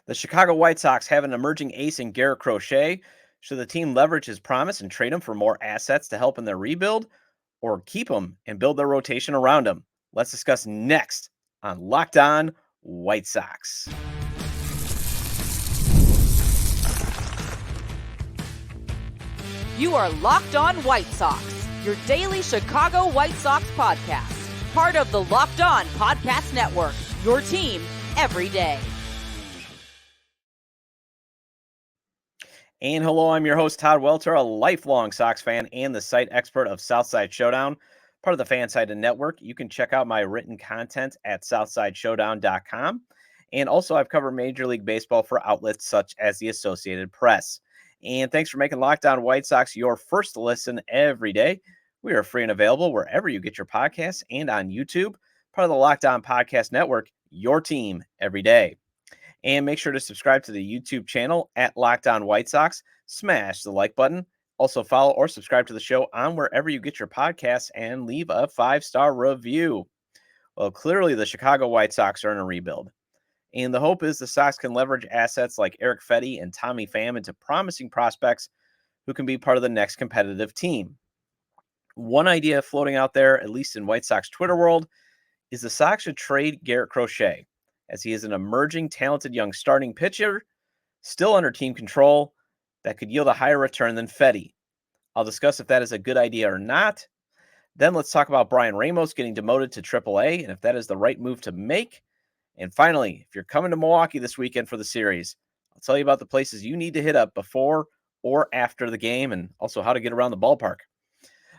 The Chicago White Sox have an emerging ace in Garrett Crochet. Should the team leverage his promise and trade him for more assets to help in their rebuild, or keep him and build their rotation around him? Let's discuss next on Locked On White Sox. You are Locked On White Sox, your daily Chicago White Sox podcast. Part of the Locked On Podcast Network, your team every day. And hello, I'm your host, Todd Welter, a lifelong Sox fan and the site expert of Southside Showdown, part of the Fansided Network. You can check out my written content at southsideshowdown.com. And also, I've covered Major League Baseball for outlets such as the Associated Press. And thanks for making Locked On White Sox your first listen every day. We are free and available wherever you get your podcasts and on YouTube, part of the Locked On Podcast Network, your team every day. And make sure to subscribe to the YouTube channel at Locked On White Sox. Smash the like button. Also follow or subscribe to the show on wherever you get your podcasts and leave a 5-star review. Well, clearly the Chicago White Sox are in a rebuild. And the hope is the Sox can leverage assets like Eric Fetty and Tommy Pham into promising prospects who can be part of the next competitive team. One idea floating out there, at least in White Sox Twitter world, is the Sox should trade Garrett Crochet, as he is an emerging, talented young starting pitcher, still under team control, that could yield a higher return than Fetty. I'll discuss if that is a good idea or not. Then let's talk about Bryan Ramos getting demoted to AAA and if that is the right move to make. And finally, if you're coming to Milwaukee this weekend for the series, I'll tell you about the places you need to hit up before or after the game and also how to get around the ballpark.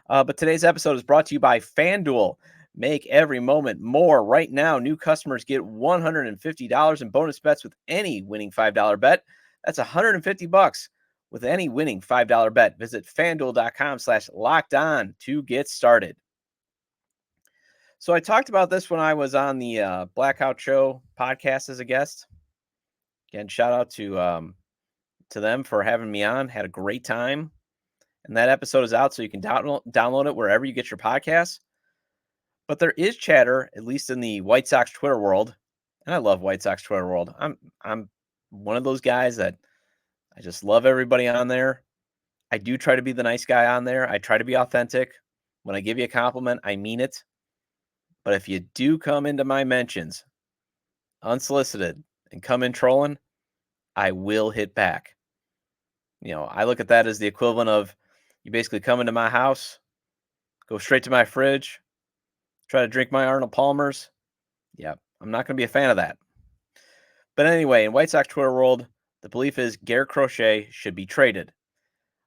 But today's episode is brought to you by FanDuel. Make every moment more. Right now, new customers get $150 in bonus bets with any winning $5 bet. That's $150 with any winning $5 bet. Visit FanDuel.com/lockedon to get started. So I talked about this when I was on the Blackout Show podcast as a guest. Again, shout out to them for having me on. Had a great time. And that episode is out, so you can download it wherever you get your podcasts. But there is chatter, at least in the White Sox Twitter world, and I love White Sox Twitter world. I'm one of those guys that I just love everybody on there. I do try to be the nice guy on there. I try to be authentic. When I give you a compliment, I mean it. But if you do come into my mentions unsolicited and come in trolling, I will hit back. You know, I look at that as the equivalent of you basically come into my house, go straight to my fridge, try to drink my Arnold Palmers. Yeah, I'm not going to be a fan of that. But anyway, in White Sox Twitter world, the belief is Garrett Crochet should be traded.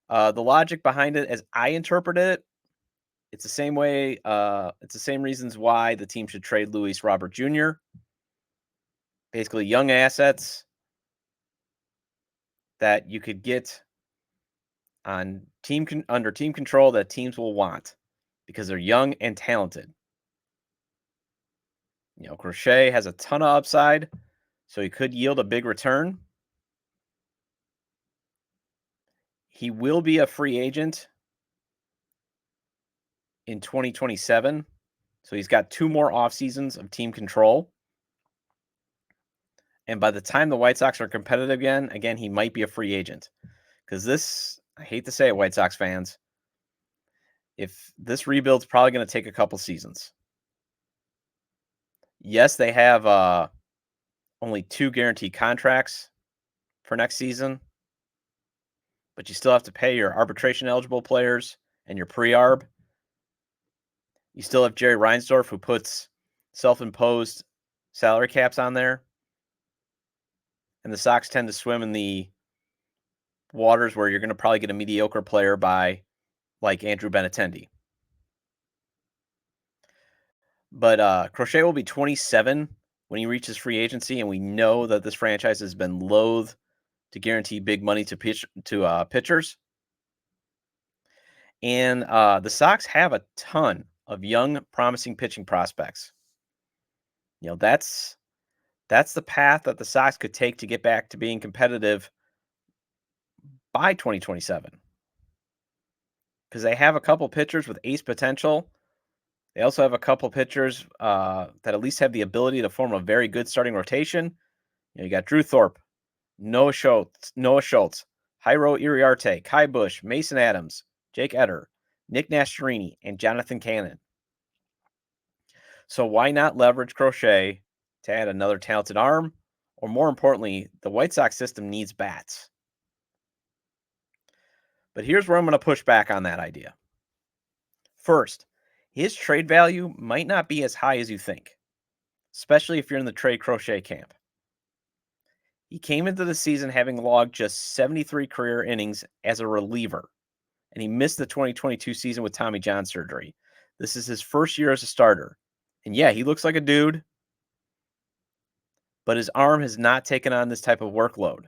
The logic behind it, as I interpreted it, it's the same way. It's the same reasons why the team should trade Luis Robert Jr. Basically, young assets that you could get on under team control that teams will want because they're young and talented. You know, Crochet has a ton of upside, so he could yield a big return. He will be a free agent in 2027, so he's got 2 more off seasons of team control. And by the time the White Sox are competitive again, he might be a free agent. Because this, I hate to say it, White Sox fans, if this rebuild's probably going to take a couple seasons. Yes, they have only 2 guaranteed contracts for next season, but you still have to pay your arbitration-eligible players and your pre-arb. You still have Jerry Reinsdorf, who puts self-imposed salary caps on there. And the Sox tend to swim in the waters where you're going to probably get a mediocre player by like Andrew Benintendi. But Crochet will be 27 when he reaches free agency, and we know that this franchise has been loath to guarantee big money to pitchers. And the Sox have a ton of young, promising pitching prospects. You know, that's the path that the Sox could take to get back to being competitive by 2027. Because they have a couple pitchers with ace potential. They also have a couple pitchers that at least have the ability to form a very good starting rotation. You know, you got Drew Thorpe, Noah Schultz, Jairo Iriarte, Kai Bush, Mason Adams, Jake Eder, Nick Nastrini, and Jonathan Cannon. So why not leverage Crochet to add another talented arm? Or more importantly, the White Sox system needs bats. But here's where I'm going to push back on that idea. First, his trade value might not be as high as you think, especially if you're in the trade Crochet camp. He came into the season having logged just 73 career innings as a reliever, and he missed the 2022 season with Tommy John surgery. This is his first year as a starter. And yeah, he looks like a dude, but his arm has not taken on this type of workload.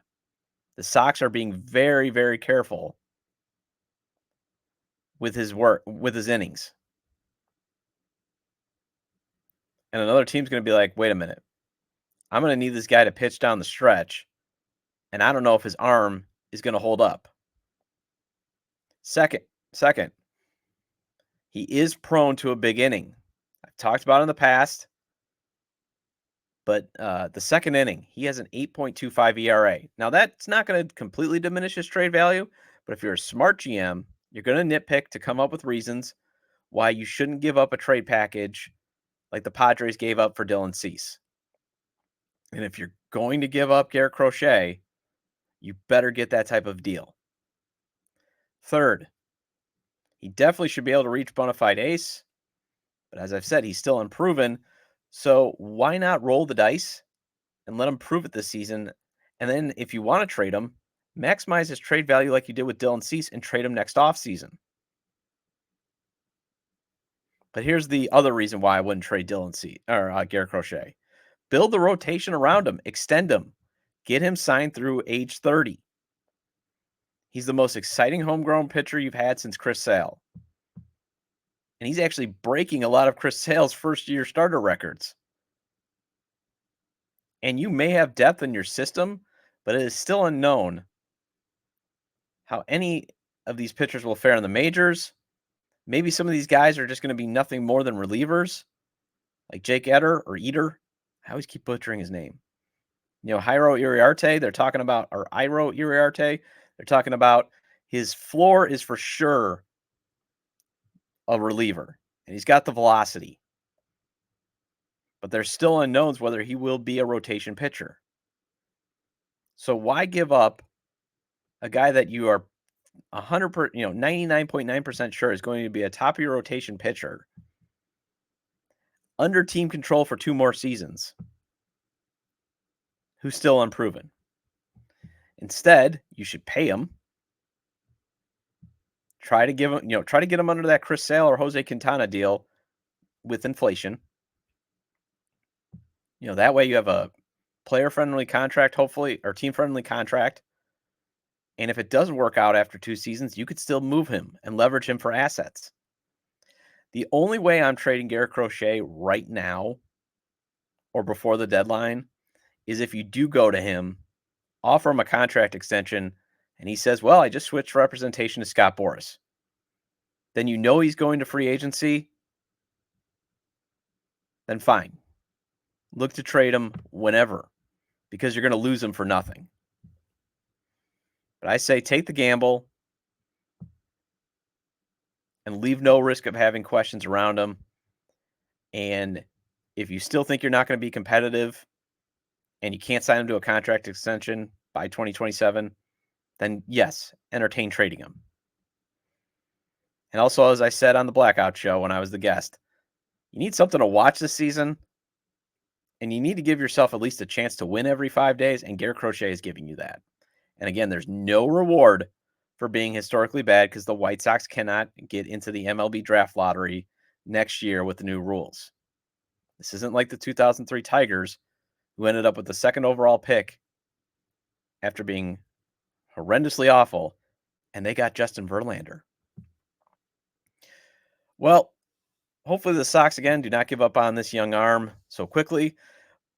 The Sox are being very, very careful with his work, with his innings. And another team's going to be like, wait a minute, I'm going to need this guy to pitch down the stretch, and I don't know if his arm is going to hold up. Second, he is prone to a big inning. I've talked about it in the past, but the second inning, he has an 8.25 ERA. Now, that's not going to completely diminish his trade value, but if you're a smart GM, you're going to nitpick to come up with reasons why you shouldn't give up a trade package like the Padres gave up for Dylan Cease. And if you're going to give up Garrett Crochet, you better get that type of deal. Third, he definitely should be able to reach bona fide ace. But as I've said, he's still unproven. So why not roll the dice and let him prove it this season? And then if you want to trade him, maximize his trade value like you did with Dylan Cease and trade him next offseason. But here's the other reason why I wouldn't trade Dylan Cease or Garrett Crochet. Build the rotation around him. Extend him. Get him signed through age 30. He's the most exciting homegrown pitcher you've had since Chris Sale. And he's actually breaking a lot of Chris Sale's first-year starter records. And you may have depth in your system, but it is still unknown how any of these pitchers will fare in the majors. Maybe some of these guys are just going to be nothing more than relievers, like Jake Eder or Eder. I always keep butchering his name. Jairo Iriarte, they're talking about, or Iro Iriarte, they're talking about his floor is for sure a reliever, and he's got the velocity. But there's still unknowns whether he will be a rotation pitcher. So why give up a guy that you are 99.9% sure is going to be a top of your rotation pitcher under team control for 2 more seasons, who's still unproven? Instead, you should pay him. Try to get him under that Chris Sale or Jose Quintana deal with inflation. That way you have a player-friendly contract, hopefully, or team-friendly contract. And if it doesn't work out after 2 seasons, you could still move him and leverage him for assets. The only way I'm trading Garrett Crochet right now or before the deadline is if you do go to him, offer him a contract extension, and he says, well, I just switched representation to Scott Boras. Then he's going to free agency. Then fine. Look to trade him whenever, because you're going to lose him for nothing. But I say take the gamble and leave no risk of having questions around him. And if you still think you're not going to be competitive and you can't sign him to a contract extension by 2027, then yes, entertain trading him. And also, as I said on the Blackout Show when I was the guest, you need something to watch this season, and you need to give yourself at least a chance to win every 5 days, and Garrett Crochet is giving you that. And again, there's no reward for being historically bad because the White Sox cannot get into the MLB draft lottery next year with the new rules. This isn't like the 2003 Tigers, who ended up with the 2nd overall pick after being horrendously awful, and they got Justin Verlander. Well, hopefully the Sox, again, do not give up on this young arm so quickly,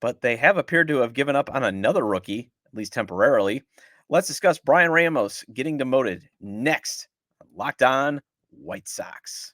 but they have appeared to have given up on another rookie, at least temporarily. Let's discuss Bryan Ramos getting demoted next. Locked On White Sox.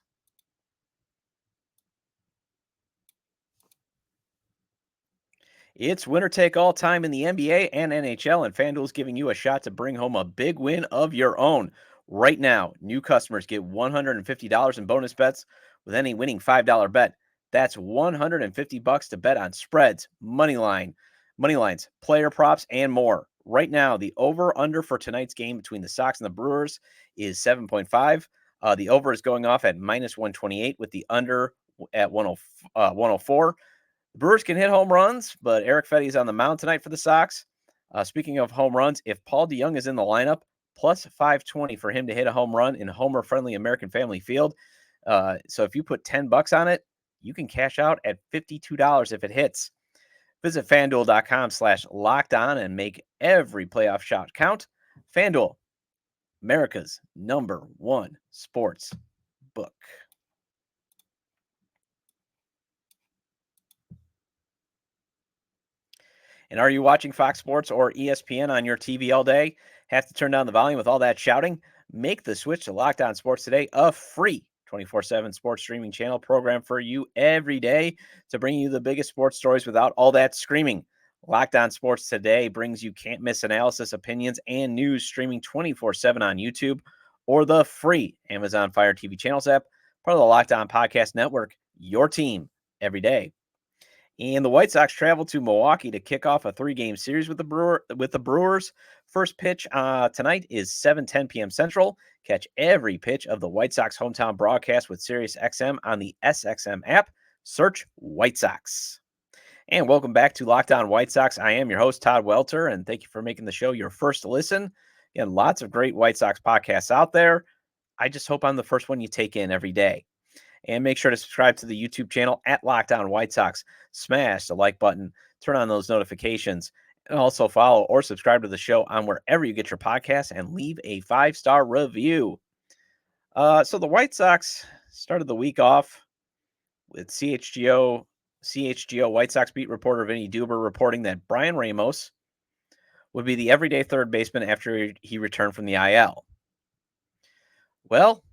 It's winner take all time in the NBA and NHL, and FanDuel's giving you a shot to bring home a big win of your own. Right now, new customers get $150 in bonus bets with any winning $5 bet. That's $150 to bet on spreads, money lines, player props, and more. Right now, the over/under for tonight's game between the Sox and the Brewers is 7.5. The over is going off at minus 128 with the under at 104. The Brewers can hit home runs, but Eric Fetty's on the mound tonight for the Sox. Speaking of home runs, if Paul DeJong is in the lineup, plus 520 for him to hit a home run in homer-friendly American Family Field. So if you put $10 on it, you can cash out at $52 if it hits. Visit FanDuel.com/lockedon and make every playoff shot count. FanDuel, America's #1 sports book. And are you watching Fox Sports or ESPN on your TV all day? Have to turn down the volume with all that shouting? Make the switch to Locked On Sports Today, a free 24/7 sports streaming channel program for you every day to bring you the biggest sports stories without all that screaming. Locked On Sports Today brings you can't miss analysis, opinions, and news streaming 24/7 on YouTube or the free Amazon Fire TV channels app, part of the Locked On Podcast Network, your team every day. And the White Sox travel to Milwaukee to kick off a 3-game series with the Brewers. First pitch tonight is 7:10 p.m. Central. Catch every pitch of the White Sox hometown broadcast with SiriusXM on the SXM app. Search White Sox. And welcome back to Locked On White Sox. I am your host, Todd Welter, and thank you for making the show your first listen. Again, lots of great White Sox podcasts out there. I just hope I'm the first one you take in every day. And make sure to subscribe to the YouTube channel at Locked On White Sox. Smash the like button, turn on those notifications, and also follow or subscribe to the show on wherever you get your podcasts and leave a 5-star review. So the White Sox started the week off with CHGO White Sox beat reporter Vinny Duber reporting that Bryan Ramos would be the everyday third baseman after he returned from the IL. Well,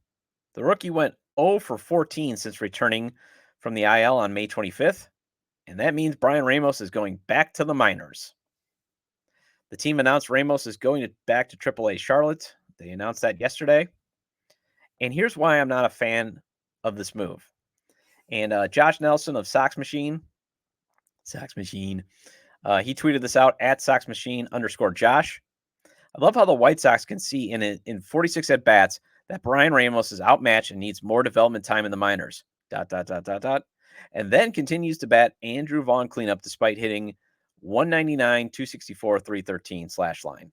the rookie went 0 for 14 since returning from the IL on May 25th, and that means Bryan Ramos is going back to the minors. The team announced Ramos is going back to AAA Charlotte. They announced that yesterday. And here's why I'm not a fan of this move. And Josh Nelson of Sox Machine, he tweeted this out at SoxMachine_Josh. I love how the White Sox can see in 46 at-bats that Bryan Ramos is outmatched and needs more development time in the minors. ... And then continues to bat Andrew Vaughn cleanup despite hitting 199, 264, 313 /line.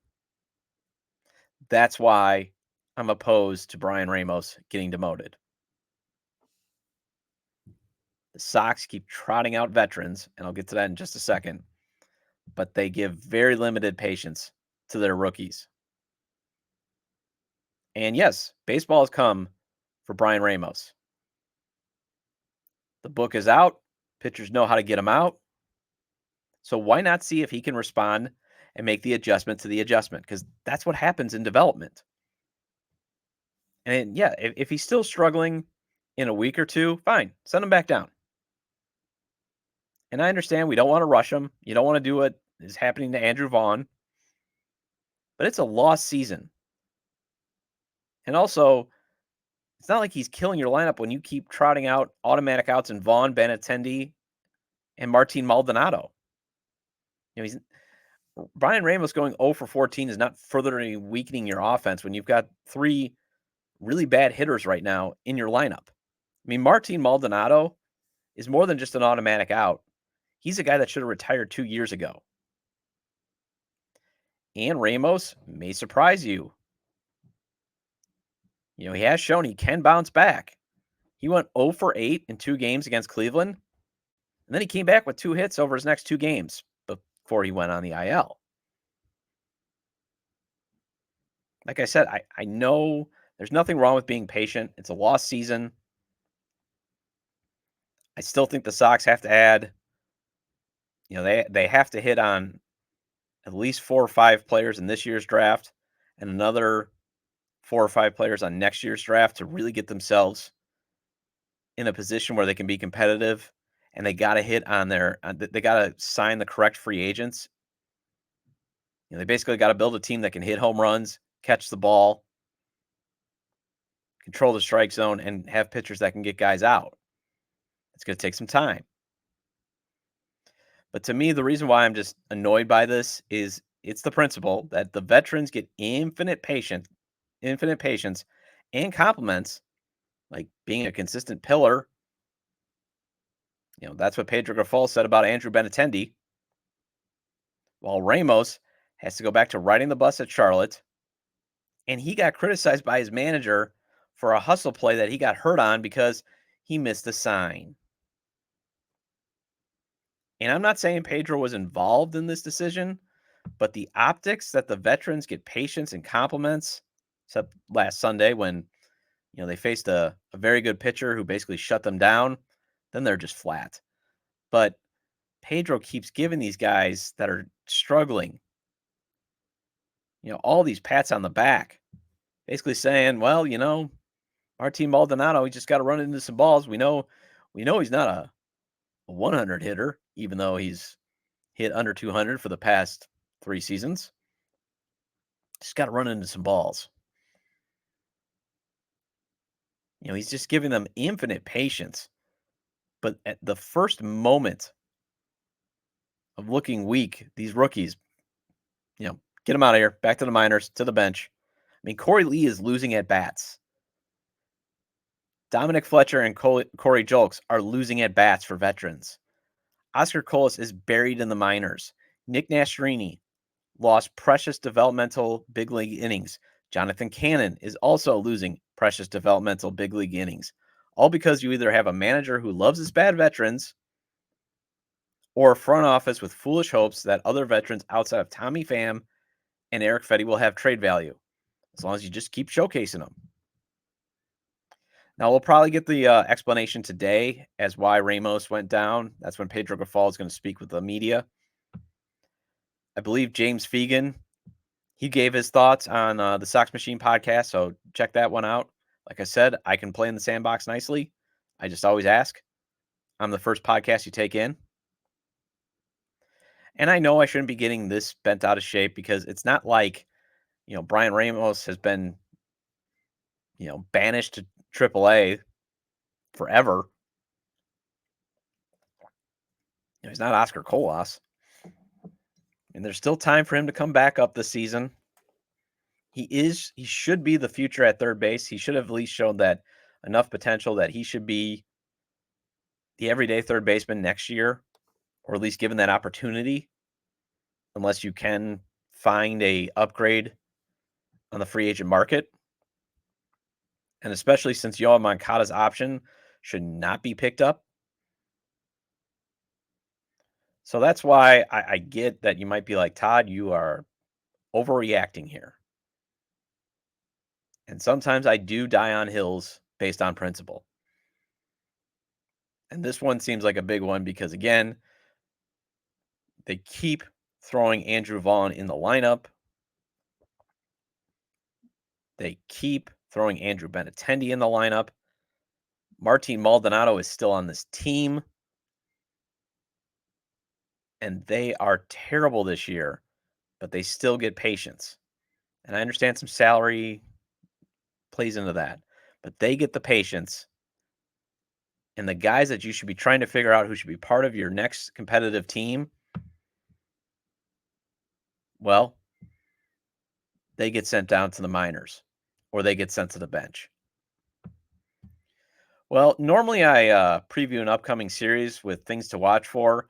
That's why I'm opposed to Bryan Ramos getting demoted. The Sox keep trotting out veterans, and I'll get to that in just a second, but they give very limited patience to their rookies. And yes, baseball has come for Bryan Ramos. The book is out. Pitchers know how to get him out. So why not see if he can respond and make the adjustment to the adjustment? Because that's what happens in development. And yeah, if he's still struggling in a week or two, fine, send him back down. And I understand we don't want to rush him. You don't want to do what is happening to Andrew Vaughn. But it's a lost season. And also, it's not like he's killing your lineup when you keep trotting out automatic outs in Vaughn, Benintendi, and Martin Maldonado. Bryan Ramos going 0 for 14 is not further weakening your offense when you've got 3 really bad hitters right now in your lineup. I mean, Martin Maldonado is more than just an automatic out. He's a guy that should have retired 2 years ago. And Ramos may surprise you. He has shown he can bounce back. He went 0 for 8 in 2 games against Cleveland. And then he came back with 2 hits over his next 2 games before he went on the IL. Like I said, I know there's nothing wrong with being patient. It's a lost season. I still think the Sox have to add, they have to hit on at least 4 or 5 players in this year's draft and another 4 or 5 players on next year's draft to really get themselves in a position where they can be competitive and they got to hit on they got to sign the correct free agents. They basically got to build a team that can hit home runs, catch the ball, control the strike zone, and have pitchers that can get guys out. It's going to take some time. But to me, the reason why I'm just annoyed by this is it's the principle that the veterans get infinite patience and compliments, like being a consistent pillar. That's what Pedro Grifol said about Andrew Benintendi. While Ramos has to go back to riding the bus at Charlotte, and he got criticized by his manager for a hustle play that he got hurt on because he missed a sign. And I'm not saying Pedro was involved in this decision, but the optics that the veterans get patience and compliments, except last Sunday when they faced a very good pitcher who basically shut them down, then they're just flat. But Pedro keeps giving these guys that are struggling, all these pats on the back, basically saying, well, Martin Maldonado, he just got to run into some balls. We know he's not a 100 hitter, even though he's hit under 200 for the past 3 seasons. Just got to run into some balls. He's just giving them infinite patience. But at the first moment of looking weak, these rookies, get them out of here, back to the minors, to the bench. I mean, Corey Lee is losing at bats. Dominic Fletcher and Corey Julks are losing at bats for veterans. Oscar Colas is buried in the minors. Nick Nastrini lost precious developmental big league innings. Jonathan Cannon is also losing precious developmental big league innings. All because you either have a manager who loves his bad veterans or a front office with foolish hopes that other veterans outside of Tommy Pham and Eric Fetty will have trade value, as long as you just keep showcasing them. Now, we'll probably get the explanation today as why Ramos went down. That's when Pedro Grifol is going to speak with the media. I believe James Fegan, he gave his thoughts on the Sox Machine podcast, so check that one out. Like I said, I can play in the sandbox nicely. I just always ask. I'm the first podcast you take in. And I know I shouldn't be getting this bent out of shape because it's not like, Bryan Ramos has been, banished to AAA forever. He's not Oscar Colas. And there's still time for him to come back up this season. He should be the future at third base. He should have at least shown that enough potential that he should be the everyday third baseman next year, or at least given that opportunity, unless you can find a upgrade on the free agent market. And especially since Yoel Moncada's option should not be picked up. So that's why I get that you might be like, Todd, you are overreacting here. And sometimes I do die on hills based on principle. And this one seems like a big one because, again, they keep throwing Andrew Vaughn in the lineup. They keep throwing Andrew Benintendi in the lineup. Martin Maldonado is still on this team. And they are terrible this year, but they still get patience. And I understand some salary plays into that, but they get the patience. And the guys that you should be trying to figure out who should be part of your next competitive team, well, they get sent down to the minors or they get sent to the bench. Well, normally I preview an upcoming series with things to watch for,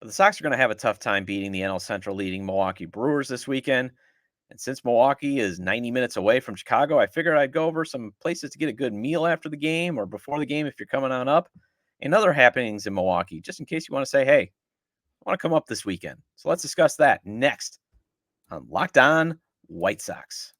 but the Sox are going to have a tough time beating the NL Central leading Milwaukee Brewers this weekend. And since Milwaukee is 90 minutes away from Chicago, I figured I'd go over some places to get a good meal after the game or before the game if you're coming on up, and other happenings in Milwaukee, just in case you want to say, hey, I want to come up this weekend. So let's discuss that next on Locked On White Sox.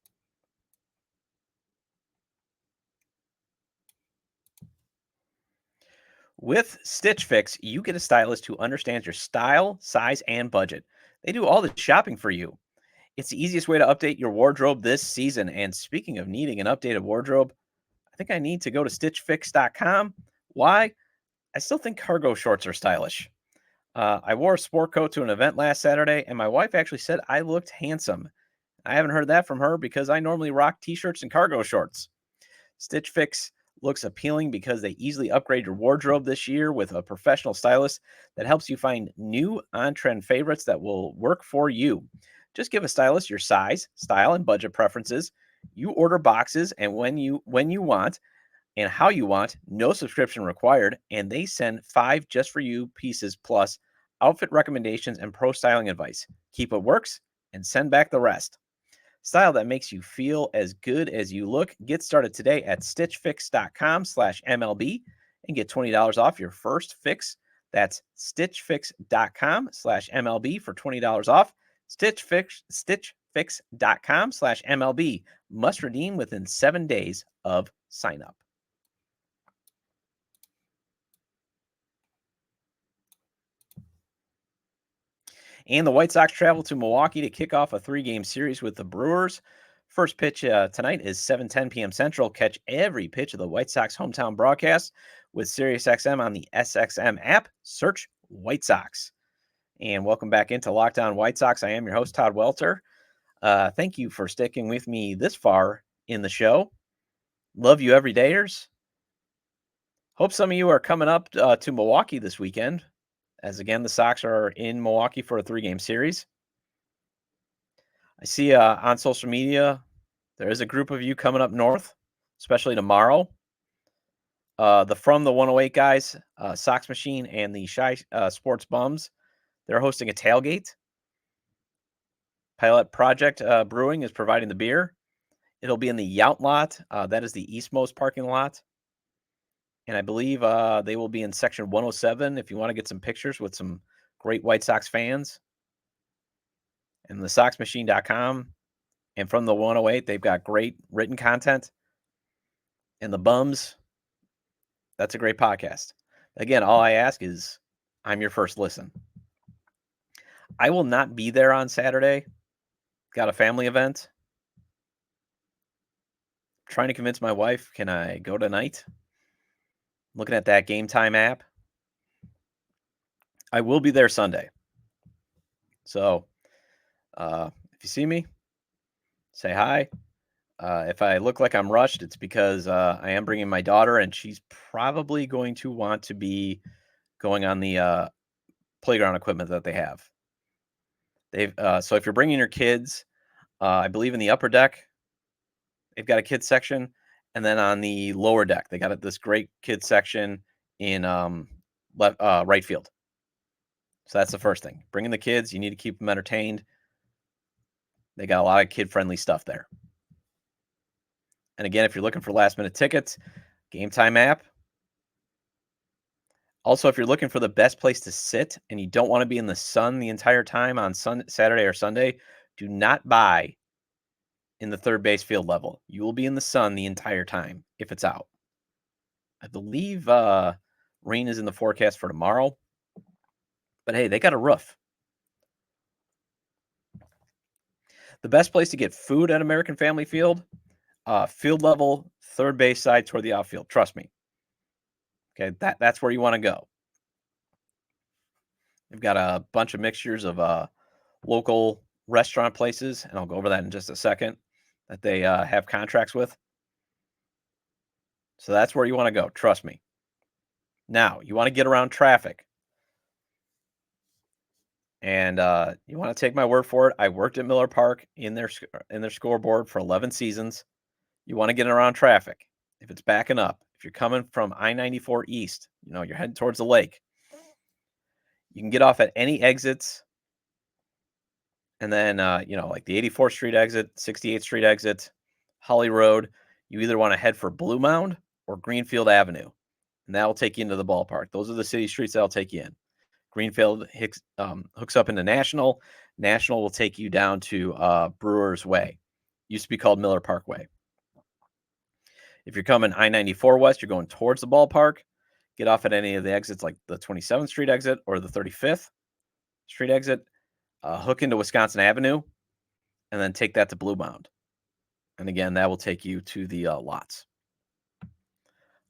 With Stitch Fix, you get a stylist who understands your style, size, and budget. They do all the shopping for you. It's the easiest way to update your wardrobe this season. And speaking of needing an updated wardrobe, I think I need to go to stitchfix.com. Why? I still think cargo shorts are stylish. I wore a sport coat to an event last Saturday, and my wife actually said I looked handsome. I haven't heard that from her because I normally rock t-shirts and cargo shorts. Stitch Fix looks appealing because they easily upgrade your wardrobe this year with a professional stylist that helps you find new on-trend favorites that will work for you. Just give a stylist your size, style, and budget preferences. You order boxes and when you want and how you want, no subscription required, and they send 5 just for you pieces plus outfit recommendations and pro styling advice. Keep what works and send back the rest. Style that makes you feel as good as you look. Get started today at stitchfix.com/MLB and get $20 off your first fix. That's stitchfix.com/MLB for $20 off. Stitchfix.com/MLB. Must redeem within 7 days of sign up. And the White Sox travel to Milwaukee to kick off a 3-game series with the Brewers. First pitch tonight is 7:10 p.m. Central. Catch every pitch of the White Sox hometown broadcast with SiriusXM on the SXM app. Search White Sox. And welcome back into Locked On White Sox. I am your host, Todd Welter. Thank you for sticking with me this far in the show. Love you everydayers. Hope some of you are coming up to Milwaukee this weekend, as again, the Sox are in Milwaukee for a 3-game series. I see on social media, there is a group of you coming up north, especially tomorrow. The From the 108 guys, Sox Machine, and the Shy Sports Bums, they're hosting a tailgate. Pilot Project Brewing is providing the beer. It'll be in the Yount lot. That is the eastmost parking lot. And I believe they will be in section 107 if you want to get some pictures with some great White Sox fans. And the SoxMachine.com and From the 108, they've got great written content. And the Bums, that's a great podcast. Again, all I ask is I'm your first listen. I will not be there on Saturday. Got a family event. Trying to convince my wife, can I go tonight? Looking at that Game Time app. I will be there Sunday. So if you see me, say hi. If I look like I'm rushed, it's because I am bringing my daughter, and she's probably going to want to be going on the playground equipment that they have. So if you're bringing your kids, I believe in the upper deck, they've got a kids section, and then on the lower deck, they got this great kids section in right field. So that's the first thing. Bringing the kids, you need to keep them entertained. They got a lot of kid-friendly stuff there. And again, if you're looking for last-minute tickets, Game Time app. Also, if you're looking for the best place to sit and you don't want to be in the sun the entire time on Saturday or Sunday, do not buy in the third base field level. You will be in the sun the entire time if it's out. I believe rain is in the forecast for tomorrow. But hey, they got a roof. The best place to get food at American Family Field, field level, third base side toward the outfield. Trust me. Okay, that's where you want to go. They've got a bunch of mixtures of local restaurant places, and I'll go over that in just a second, that they have contracts with. So that's where you want to go. Trust me. Now, you want to get around traffic. And you want to take my word for it. I worked at Miller Park in their scoreboard for 11 seasons. You want to get around traffic. If it's backing up, if you're coming from I-94 East, you're heading towards the lake, you can get off at any exits. And then, like the 84th Street exit, 68th Street exit, Holly Road, you either want to head for Blue Mound or Greenfield Avenue. And that will take you into the ballpark. Those are the city streets that will take you in. Greenfield hooks up into National. National will take you down to Brewers Way. Used to be called Miller Park Way. If you're coming I-94 West, you're going towards the ballpark. Get off at any of the exits like the 27th Street exit or the 35th Street exit. Hook into Wisconsin Avenue, and then take that to Blue Mound. And again, that will take you to the lots.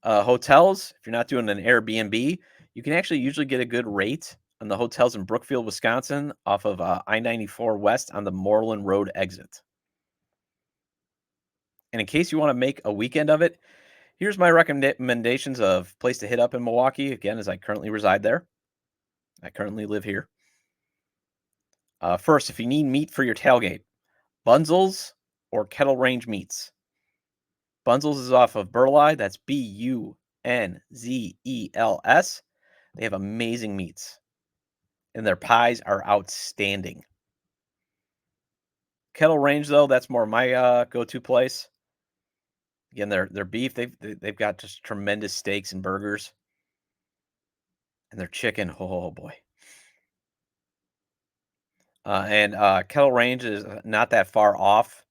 Hotels, if you're not doing an Airbnb, You can actually usually get a good rate on the hotels in Brookfield, Wisconsin, off of I-94 West on the Moreland Road exit. And in case you want to make a weekend of it, here's my recommendations of place to hit up in Milwaukee, again, as I currently reside there. I currently live here. First, if you need meat for your tailgate, Bunzel's or Kettle Range Meats. Bunzel's is off of Burleigh. That's Bunzels. They have amazing meats, and their pies are outstanding. Kettle Range, though, that's more my go-to place. Again, their beef, they've got just tremendous steaks and burgers, and their chicken, oh boy. And Kettle Range is not that far off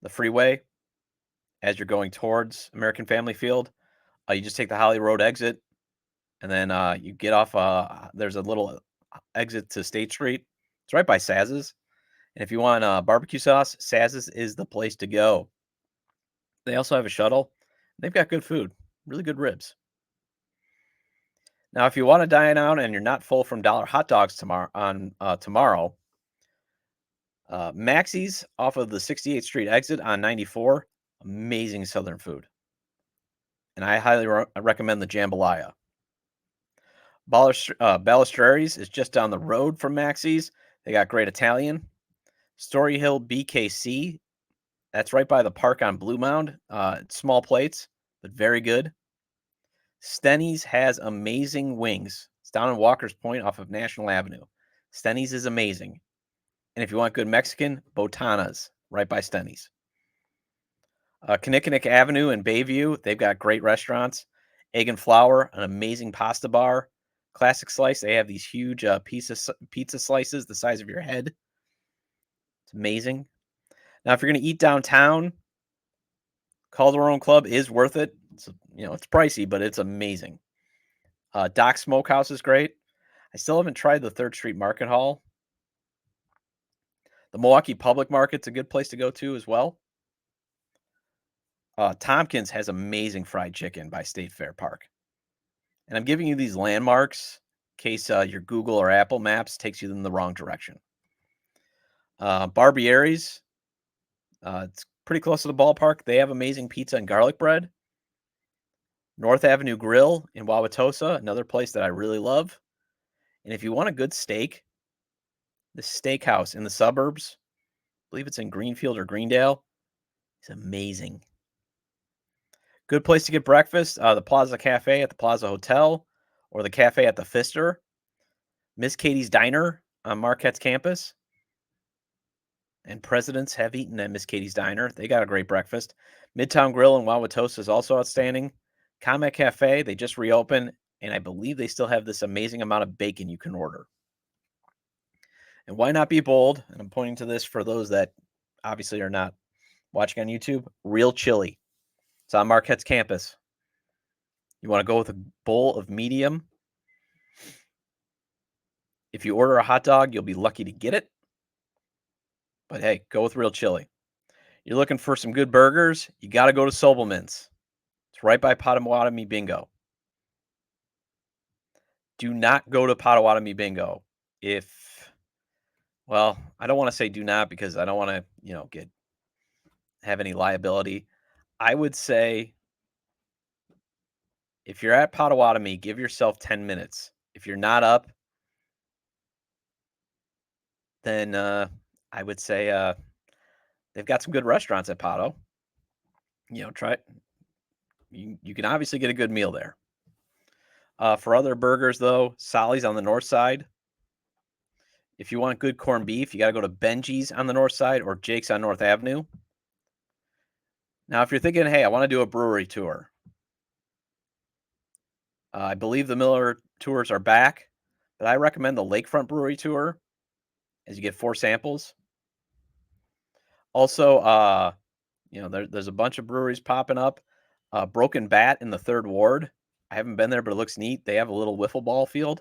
the freeway as you're going towards American Family Field. You just take the Holly Road exit, and then you get off. There's a little exit to State Street. It's right by Saz's. And if you want barbecue sauce, Saz's is the place to go. They also have a shuttle. They've got good food, really good ribs. Now, if you want to dine out and you're not full from dollar hot dogs tomorrow, Maxie's off of the 68th Street exit on 94, amazing Southern food. And I highly recommend the jambalaya. Balistreri's is just down the road from Maxie's. They got great Italian. Story Hill BKC, that's right by the park on Blue Mound. Small plates, but very good. Stenny's has amazing wings. It's down in Walker's Point off of National Avenue. Stenny's is amazing. And if you want good Mexican, Botana's, right by Stenny's. Kinnickinnick Avenue in Bayview, they've got great restaurants. Egg and Flour, an amazing pasta bar. Classic Slice, they have these huge pizza slices the size of your head. It's amazing. Now, if you're going to eat downtown, Calderon Club is worth it. It's pricey, but it's amazing. Doc Smokehouse is great. I still haven't tried the 3rd Street Market Hall. The Milwaukee Public Market's a good place to go to as well. Tompkins has amazing fried chicken by State Fair Park. And I'm giving you these landmarks in case your Google or Apple Maps takes you in the wrong direction. Barbieri's, it's pretty close to the ballpark. They have amazing pizza and garlic bread. North Avenue Grill in Wauwatosa, another place that I really love. And if you want a good steak, the Steakhouse in the suburbs, I believe it's in Greenfield or Greendale, is amazing. Good place to get breakfast, the Plaza Cafe at the Plaza Hotel or the cafe at the Pfister. Miss Katie's Diner on Marquette's campus. And presidents have eaten at Miss Katie's Diner. They got a great breakfast. Midtown Grill in Wauwatosa is also outstanding. Comet Cafe, they just reopened, and I believe they still have this amazing amount of bacon you can order. And why not be bold? And I'm pointing to this for those that obviously are not watching on YouTube. Real Chili. It's on Marquette's campus. You want to go with a bowl of medium? If you order a hot dog, you'll be lucky to get it. But hey, go with Real Chili. You're looking for some good burgers? You got to go to Sobelman's. It's right by Potawatomi Bingo. Do not go to Potawatomi Bingo I don't want to say do not because I don't want to, have any liability. I would say if you're at Potawatomi, give yourself 10 minutes. If you're not up, then I would say they've got some good restaurants at Potto. Try it. You can obviously get a good meal there. For other burgers, though, Solly's on the north side. If you want good corned beef, you got to go to Benji's on the north side or Jake's on North Avenue. Now, if you're thinking, hey, I want to do a brewery tour, I believe the Miller tours are back, but I recommend the Lakefront Brewery tour as you get 4 samples. Also, there's a bunch of breweries popping up. Broken Bat in the 3rd Ward. I haven't been there, but it looks neat. They have a little wiffle ball field.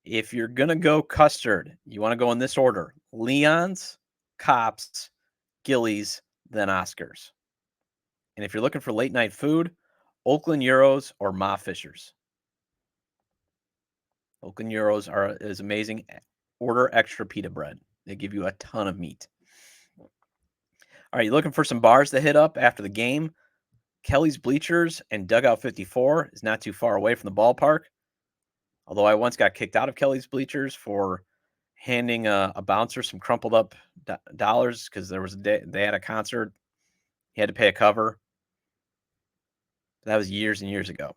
If you're going to go custard, you want to go in this order. Leon's, Kopp's, Gillies, then Oscar's. And if you're looking for late night food, Oakland Euros or Ma Fisher's. Local gyros is amazing. Order extra pita bread. They give you a ton of meat. All right, you looking for some bars to hit up after the game? Kelly's Bleachers and Dugout 54 is not too far away from the ballpark. Although I once got kicked out of Kelly's Bleachers for handing a bouncer some crumpled up dollars because there was a day they had a concert. He had to pay a cover. That was years and years ago.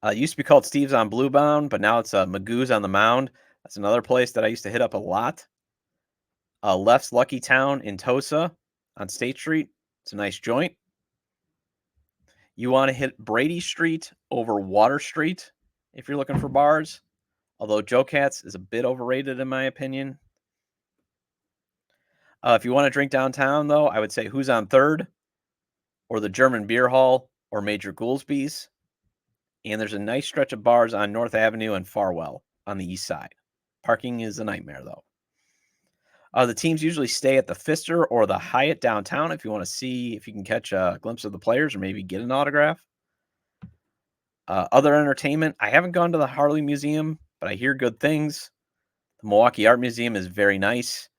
It used to be called Steve's on Bluebound, but now it's Magoo's on the Mound. That's another place that I used to hit up a lot. Left's Lucky Town in Tosa on State Street. It's a nice joint. You want to hit Brady Street over Water Street if you're looking for bars. Although Joe Katz is a bit overrated in my opinion. If you want to drink downtown, though, I would say Who's on Third or the German Beer Hall or Major Goolsby's. And there's a nice stretch of bars on North Avenue and Farwell on the east side. Parking is a nightmare, though. The teams usually stay at the Pfister or the Hyatt downtown if you want to see if you can catch a glimpse of the players or maybe get an autograph. Other entertainment, I haven't gone to the Harley Museum, but I hear good things. The Milwaukee Art Museum is very nice.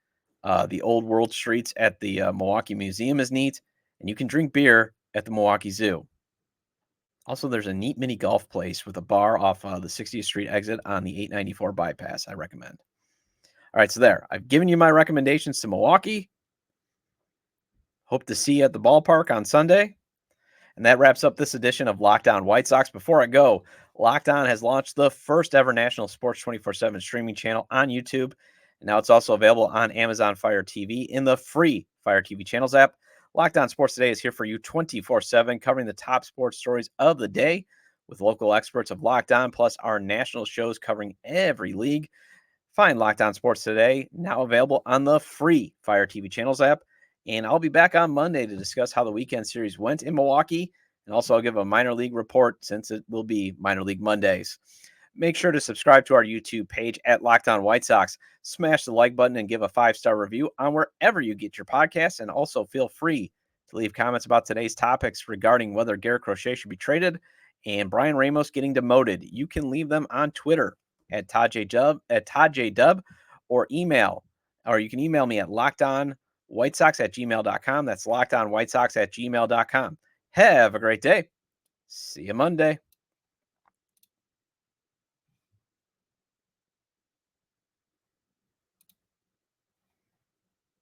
The Old World Streets at the Milwaukee Museum is neat, and you can drink beer at the Milwaukee Zoo. Also, there's a neat mini golf place with a bar off the 60th Street exit on the 894 bypass. I recommend. All right, so there. I've given you my recommendations to Milwaukee. Hope to see you at the ballpark on Sunday. And that wraps up this edition of Locked On White Sox. Before I go, Locked On has launched the first ever national sports 24/7 streaming channel on YouTube. And now it's also available on Amazon Fire TV in the free Fire TV channels app. Locked On Sports Today is here for you 24/7, covering the top sports stories of the day with local experts of Locked On, plus our national shows covering every league. Find Locked On Sports Today now available on the free Fire TV channels app. And I'll be back on Monday to discuss how the weekend series went in Milwaukee. And also I'll give a minor league report since it will be minor league Mondays. Make sure to subscribe to our YouTube page at Locked On White Sox. Smash the like button and give a 5-star review on wherever you get your podcasts. And also feel free to leave comments about today's topics regarding whether Garrett Crochet should be traded and Bryan Ramos getting demoted. You can leave them on Twitter at Todd J. Dub, or you can email me at lockedonwhitesox@gmail.com. That's lockedonwhitesox@gmail.com. Have a great day. See you Monday.